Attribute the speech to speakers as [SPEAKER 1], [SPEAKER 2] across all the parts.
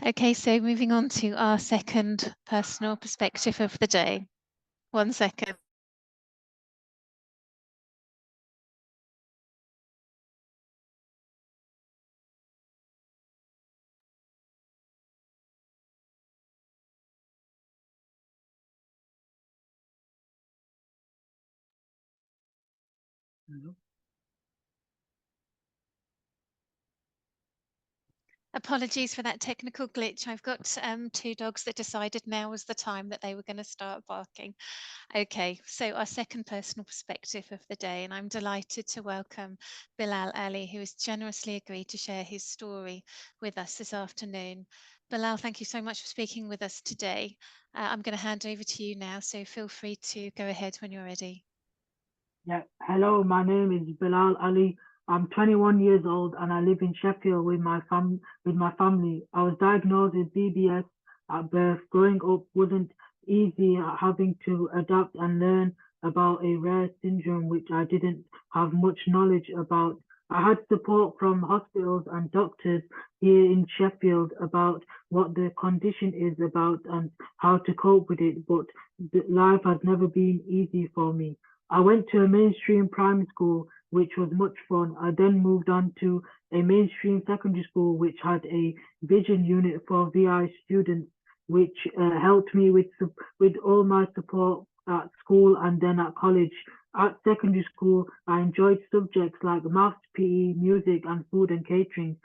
[SPEAKER 1] Okay, so moving on to our second personal perspective of the day. 1 second.
[SPEAKER 2] Hello.
[SPEAKER 1] Apologies for that technical glitch. I've got two dogs that decided now was the time that they were going to start barking. Okay, so our second personal perspective of the day, and I'm delighted to welcome Bilaal Ali, who has generously agreed to share his story with us this afternoon. Bilaal, thank you so much for speaking with us today. I'm going to hand over to you now, so feel free to go ahead when you're ready.
[SPEAKER 2] Yeah, hello, my name is Bilal Ali. I'm 21 years old and I live in Sheffield with my family. I was diagnosed with BBS at birth. Growing up wasn't easy, having to adapt and learn about a rare syndrome which I didn't have much knowledge about. I had support from hospitals and doctors here in Sheffield about what the condition is about and how to cope with it, but life has never been easy for me. I went to a mainstream primary school, which was much fun. I then moved on to a mainstream secondary school, which had a vision unit for VI students, which helped me with all my support at school and then at college. At secondary school, I enjoyed subjects like maths, PE, music, and food and catering.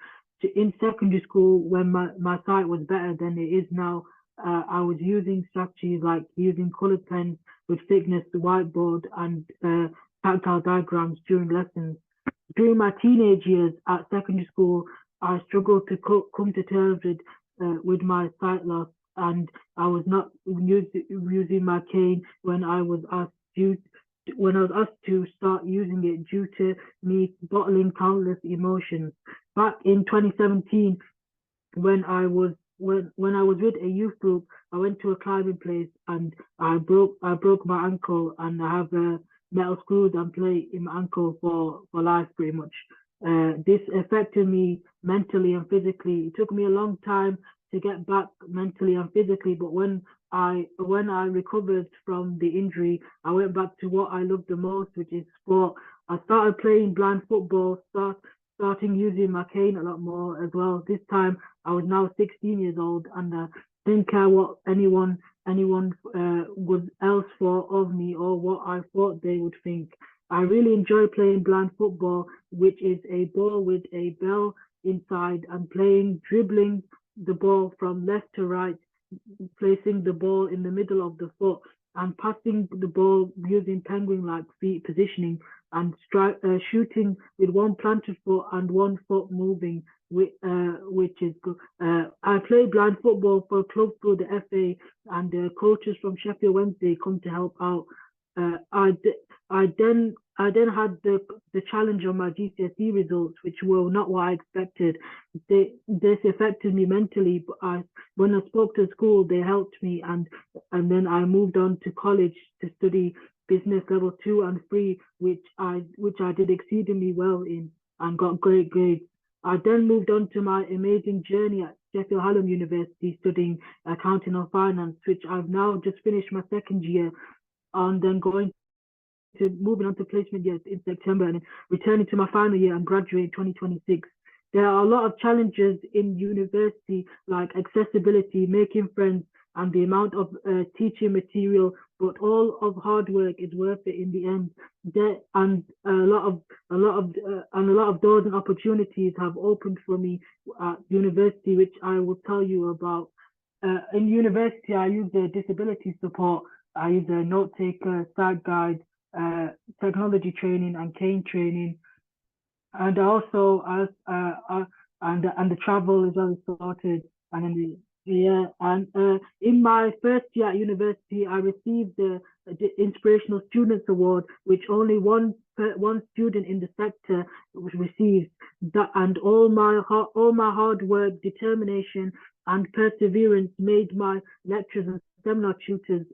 [SPEAKER 2] In secondary school, when my sight was better than it is now, I was using strategies like using colored pens with thickness, whiteboard, and tactile diagrams during lessons. During my teenage years at secondary school, I struggled to come to terms with my sight loss, and I was not using my cane when I was asked to start using it due to me bottling countless emotions. Back in 2017, when I was with a youth group, I went to a climbing place and I broke my ankle and I have metal screws and plate in my ankle for life pretty much. This affected me mentally and physically. It took me a long time to get back mentally and physically, but when I recovered from the injury, I went back to what I love the most, which is sport. I started playing blind football, starting using my cane a lot more as well. This time I was now 16 years old and didn't care what anyone would else thought of me or what I thought they would think. I really enjoy playing blind football, which is a ball with a bell inside and dribbling the ball from left to right, placing the ball in the middle of the foot and passing the ball using penguin-like feet positioning and shooting with one planted foot and one foot moving, which is good. I play blind football for a club through the FA, and coaches from Sheffield Wednesday come to help out. Uh, I, I then had the challenge on my GCSE results, which were not what I expected. This affected me mentally, but when I spoke to school, they helped me, and then I moved on to college to study business level 2 and 3, which I did exceedingly well in and got great grades. I then moved on to my amazing journey at Sheffield Hallam University studying accounting and finance, which I've now just finished my second year and then going to moving on to placement year in September and returning to my final year and graduating 2026. There are a lot of challenges in university, like accessibility, making friends, and the amount of teaching material. But all of hard work is worth it in the end. There and a lot of doors and opportunities have opened for me at university, which I will tell you about. In university, I use the disability support. I use a note taker, side guide, uh, technology training, and cane training, and also as and the travel is well sorted, and then yeah, and in my first year at university, I received the Inspirational Students Award, which only one student in the sector receives. That and all my hard work, determination, and perseverance made my lecturers and seminar tutors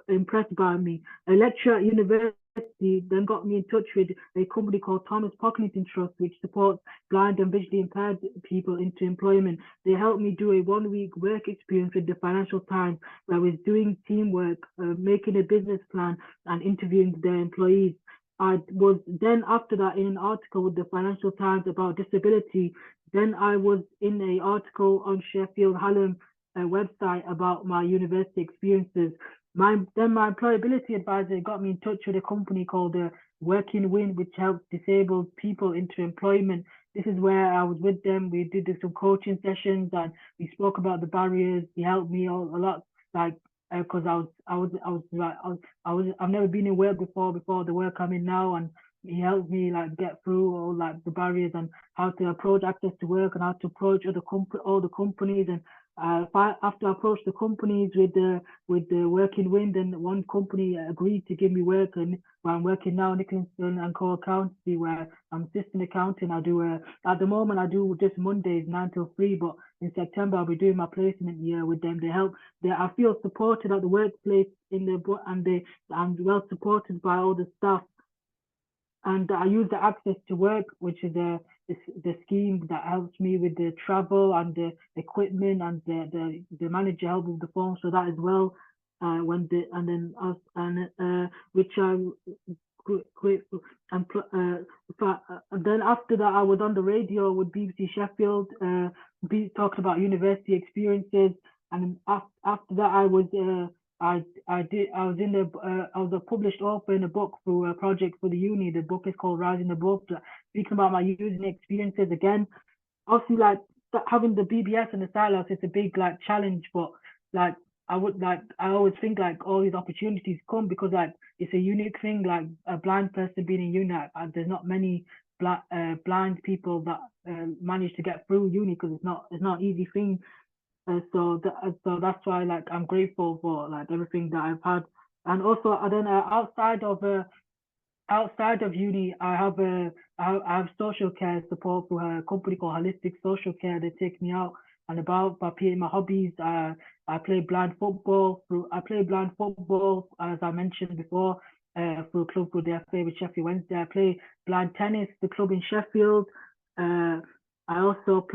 [SPEAKER 2] impressed by me. A lecturer at university then got me in touch with a company called Thomas Pocklington Trust, which supports blind and visually impaired people into employment. They helped me do a 1 week work experience with the Financial Times, where I was doing teamwork, making a business plan, and interviewing their employees. I was then after that in an article with the Financial Times about disability. Then I was in an article on Sheffield Hallam website about my university experiences. My employability advisor got me in touch with a company called Working Win, which helps disabled people into employment. This is where I was with them. We did some coaching sessions and we spoke about the barriers. He helped me a lot, like because I've never been in work before the work I'm in now, and he helped me like get through all like the barriers and how to approach access to work and how to approach all the companies. And after I approached the companies with the working wind, and one company agreed to give me work, and where I'm working now, Nicholson and Co Accountancy, where I'm assistant accountant. I do at the moment I do just Mondays 9 till 3, but in September I'll be doing my placement year with them. They help. I feel supported at the workplace I'm well supported by all the staff, and I use the access to work, which is the scheme that helps me with the travel and the equipment, and the manager help with the phone, so that as well. When the and then us and which I grateful and then after that I was on the radio with BBC Sheffield, talking about university experiences, and after that I was a published author in a book through a project for the uni. The book is called Rising Above, speaking about my using experiences again. Obviously, like having the BBS and the silos, it's a big like challenge, but like I always think like all these opportunities come because like it's a unique thing. Like a blind person being in uni, there's not many blind people that manage to get through uni, because it's not an easy thing. So that's why like I'm grateful for like everything that I've had. And also I then outside of uni, I have social care support through a company called Holistic Social Care. They take me out and about by paying my hobbies. I play blind football. I play blind football, as I mentioned before, through a club called the FA with Sheffield Wednesday. I play blind tennis, the club in Sheffield. I also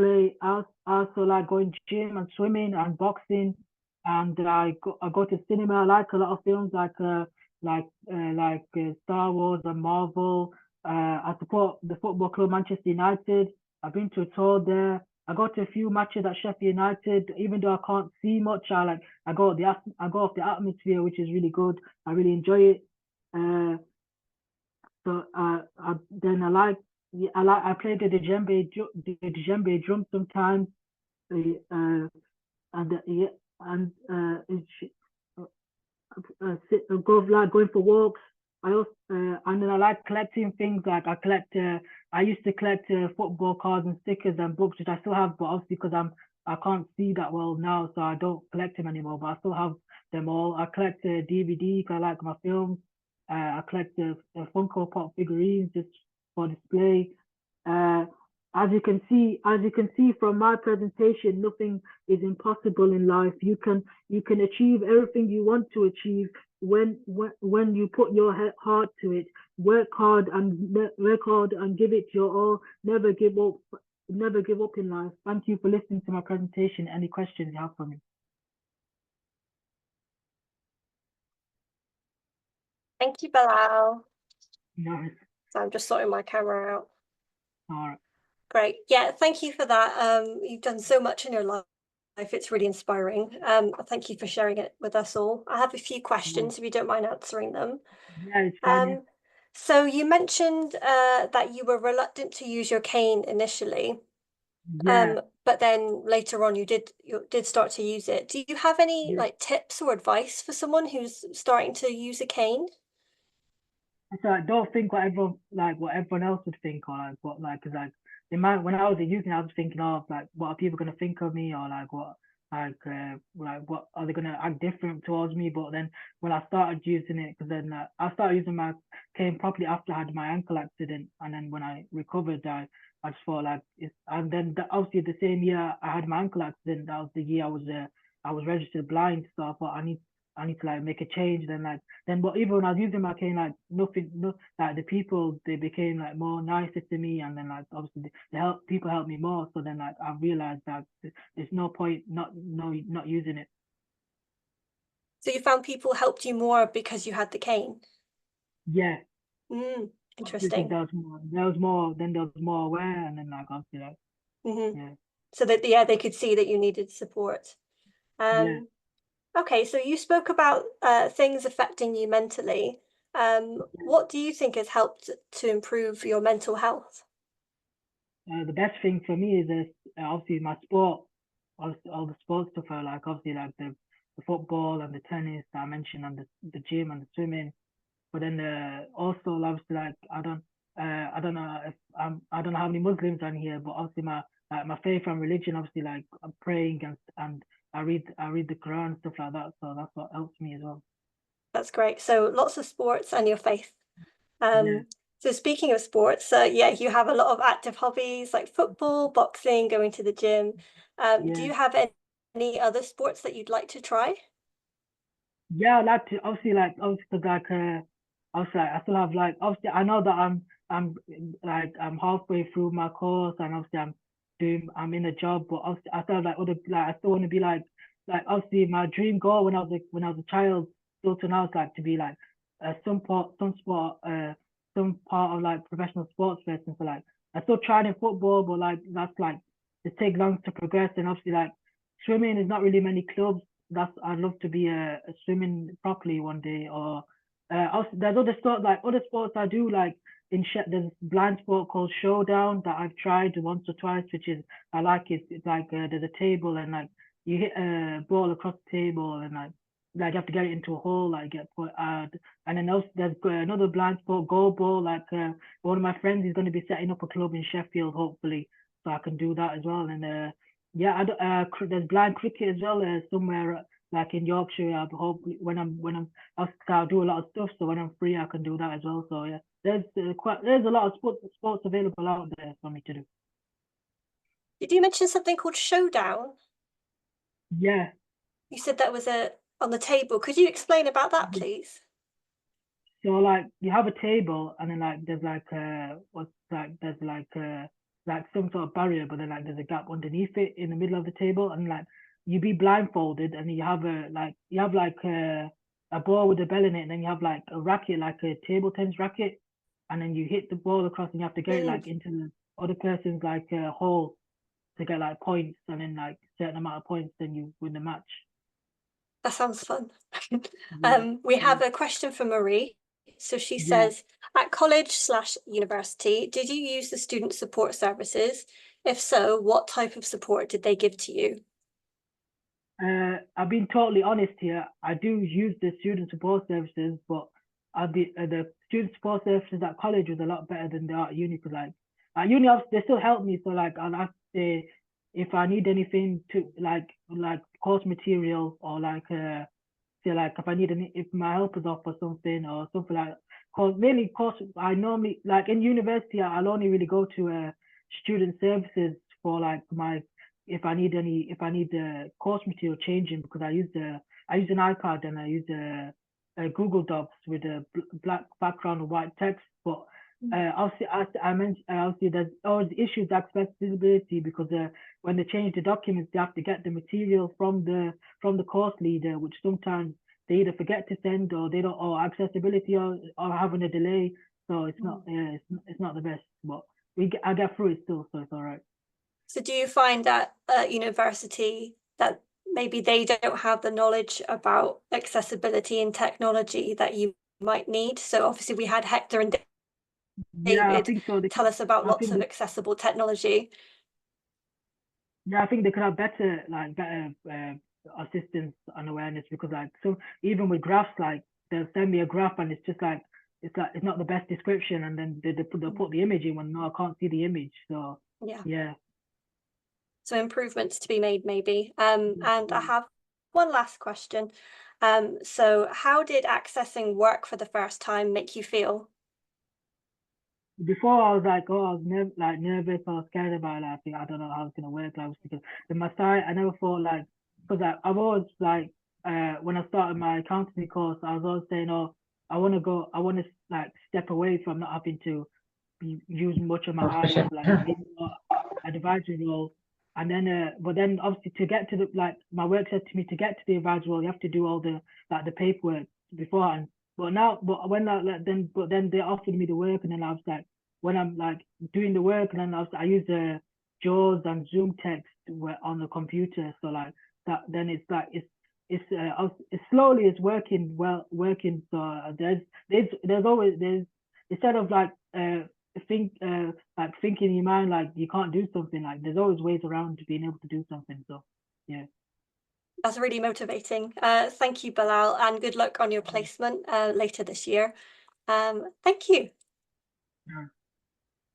[SPEAKER 2] like going to gym and swimming and boxing, and I go to cinema. I like a lot of films like Star Wars and Marvel. I support the football club Manchester United. I've been to a tour there. I go to a few matches at Sheffield United, even though I can't see much. I go off the atmosphere, which is really good. I really enjoy it. Uh, then I play the djembe drum sometimes. And yeah, and going for walks. I also and then I like collecting things. Like I used to collect football cards and stickers and books, which I still have, but obviously because I can't see that well now, so I don't collect them anymore. But I still have them all. I collect DVD because I like my films. I collect Funko Pop figurines just for display. Uh, as you can see from my presentation, nothing is impossible in life. You can achieve everything you want to achieve when you put your heart to it. Work hard and give it your all. Never give up. Never give up in life. Thank you for listening to my presentation. Any questions you have for me?
[SPEAKER 3] Thank you, Bilal.
[SPEAKER 2] Nice.
[SPEAKER 3] So I'm just sorting my camera out.
[SPEAKER 2] All right.
[SPEAKER 3] Great. Yeah, thank you for that. You've done so much in your life. It's really inspiring. Thank you for sharing it with us all. I have a few questions, if you don't mind answering them.
[SPEAKER 2] Yeah, it's fine.
[SPEAKER 3] So you mentioned that you were reluctant to use your cane initially.
[SPEAKER 2] Yeah.
[SPEAKER 3] But then later on you did start to use it. Do you have any
[SPEAKER 2] Yeah.
[SPEAKER 3] like tips or advice for someone who's starting to use a cane?
[SPEAKER 2] So I don't think what everyone else would think, or cause like when I was using, I was thinking of like what are people gonna think of me, or what are they gonna act different towards me. But then when I started using it, because then I started using my cane properly after I had my ankle accident, and then when I recovered, I just thought like and then obviously the same year I had my ankle accident, that was the year I was registered blind, so I thought I need to like make a change. But even when I was using my cane, like nothing, no, like the people, they became like more nicer to me, and then like obviously people help me more. So then like I realized that there's no point not using it.
[SPEAKER 3] So you found people helped you more because you had the cane?
[SPEAKER 2] Yeah, because
[SPEAKER 3] Interesting.
[SPEAKER 2] then there was more aware, and then like obviously like yeah,
[SPEAKER 3] So that, yeah, they could see that you needed support.
[SPEAKER 2] yeah.
[SPEAKER 3] Okay, so you spoke about things affecting you mentally. What do you think has helped to improve your mental health?
[SPEAKER 2] The best thing for me is obviously my sport, all the sports stuff. I like obviously like the football and the tennis that I mentioned, and the gym and the swimming. But then also obviously like I don't know if I don't know how many Muslims are in here, but obviously my faith and religion, obviously like I'm praying and I read the Quran and stuff like that. So that's what helps me as well.
[SPEAKER 3] That's great. So lots of sports and your faith.
[SPEAKER 2] Yeah,
[SPEAKER 3] So speaking of sports, yeah, you have a lot of active hobbies like football, boxing, going to the gym. Do
[SPEAKER 2] yeah.
[SPEAKER 3] you have any other sports that you'd like to try?
[SPEAKER 2] Yeah, I'd like to obviously 'cause, like obviously like, I still have like obviously I know that I'm halfway through my course, and obviously I'm in a job, but obviously I still have I still want to be like obviously my dream goal when I was a child still to now is like to be like some part of like professional sports person. So like I still tried in football, but like that's like it takes long to progress, and obviously like swimming is not really many clubs. I'd love to be a swimming properly one day. Or also, there's other sports I do like there's a blind sport called Showdown that I've tried once or twice, which is I like it. It's like there's a table, and like you hit a ball across the table, and like you have to get it into a hole, like get put out. And then also there's another blind sport, goal ball. Like one of my friends is going to be setting up a club in Sheffield, hopefully, so I can do that as well. And yeah, there's blind cricket as well somewhere like in Yorkshire. I hope I'll do a lot of stuff. So when I'm free, I can do that as well. So yeah, there's a lot of sports available out there for me to do.
[SPEAKER 3] Did you mention something called Showdown?
[SPEAKER 2] Yeah.
[SPEAKER 3] You said that was on the table. Could you explain about that, please?
[SPEAKER 2] So like you have a table, and then like there's like some sort of barrier, but then like there's a gap underneath it in the middle of the table, and like you be blindfolded, and you have a ball with a bell in it, and then you have like a racket, like a table tennis racket, and then you hit the ball across, and you have to get it like into the other person's like hole to get like points, and then like certain amount of points, then you win the match.
[SPEAKER 3] That sounds fun.
[SPEAKER 2] Yeah,
[SPEAKER 3] We have a question for Marie. So she
[SPEAKER 2] yeah.
[SPEAKER 3] says, at college/university, did you use the student support services? If so, what type of support did they give to you?
[SPEAKER 2] I've been totally honest here. I do use the student support services, but the student support services at college was a lot better than they are at uni. Because like at uni, they still help me. So like I'll ask if I need anything to like course material, or like say like if my help is off or something, or something like. Cause mainly course I normally like in university I'll only really go to student services for like my if I need the course material changing, because I use an iPad, and I use a Google Docs with a black background and white text. But obviously, I mentioned obviously there's always issues with accessibility, because when they change the documents, they have to get the material from the course leader, which sometimes they either forget to send, or they don't, or accessibility, or having a delay. So it's not the best, but I get through it still, so it's all right.
[SPEAKER 3] So do you find at university that maybe they don't have the knowledge about accessibility and technology that you might need? So obviously we had Hector and
[SPEAKER 2] Yeah, I
[SPEAKER 3] David
[SPEAKER 2] think so.
[SPEAKER 3] tell us about
[SPEAKER 2] I
[SPEAKER 3] lots
[SPEAKER 2] think
[SPEAKER 3] of accessible technology.
[SPEAKER 2] yeah, I think they could have better assistance and awareness, because like so even with graphs, like they'll send me a graph, and it's just like it's not the best description, and then they'll put the image in when no, I can't see the image. So
[SPEAKER 3] Yeah.
[SPEAKER 2] yeah.
[SPEAKER 3] So improvements to be made maybe. And I have one last question. So how did accessing work for the first time make you feel?
[SPEAKER 2] Before I was like, oh, I was nervous, I was scared about it. I don't know how it's gonna work. Like, because in my side, I never thought like, because I've always like when I started my accountancy course, I was always saying, oh, I want to like step away from not having to use much of my eyes, like maybe not an advisory role. And then, but then obviously to get to the, like my work said to me, to get to the advisory role, you have to do all the like the paperwork beforehand. But then they offered me the work, and then I was like, when I'm like doing the work, and then I use the JAWS and Zoom text on the computer, so like that, then it's like it's slowly it's working. So there's always instead of like like thinking in your mind like you can't do something, like there's always ways around to being able to do something. So yeah.
[SPEAKER 3] That's really motivating. Thank you, Bilal, and good luck on your placement later this year. Thank you.
[SPEAKER 2] Yeah.